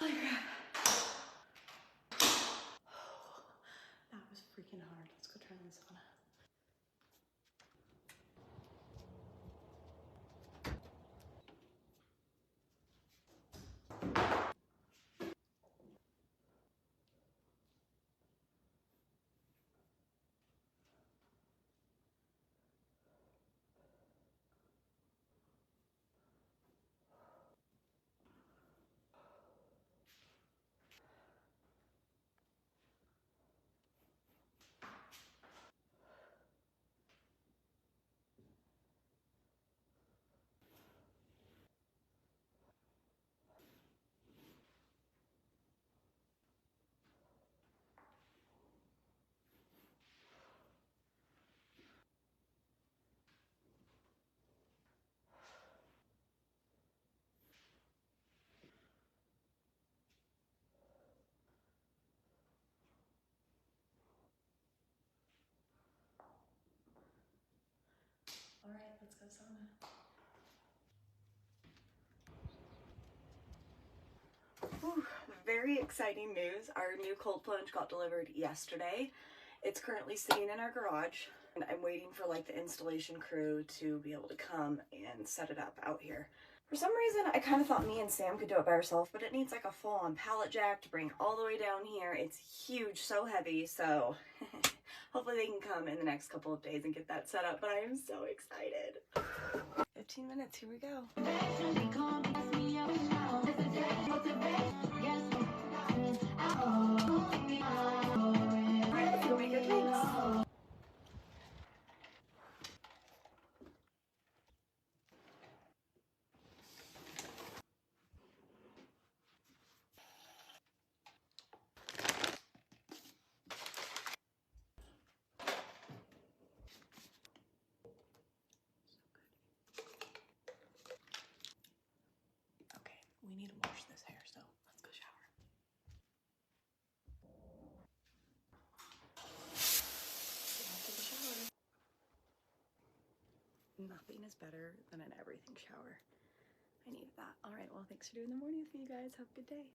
Holy crap. That was freaking hard. Let's go turn this on. All right, let's go sauna. Whew, very exciting news. Our new cold plunge got delivered yesterday. It's currently sitting in our garage, and I'm waiting for like the installation crew to be able to come and set it up out here. For some reason, I kind of thought me and Sam could do it by ourselves, but it needs like a full-on pallet jack to bring all the way down here. It's huge, so heavy, so hopefully they can come in the next couple of days and get that set up, but I am so excited. 15 minutes, here we go. Alright, here we go, thanks. Okay, we need to wash this hair, so let's go shower. After the shower. Nothing is better than an everything shower. I needed that. All right, well, thanks for doing the morning with me, you guys. Have a good day.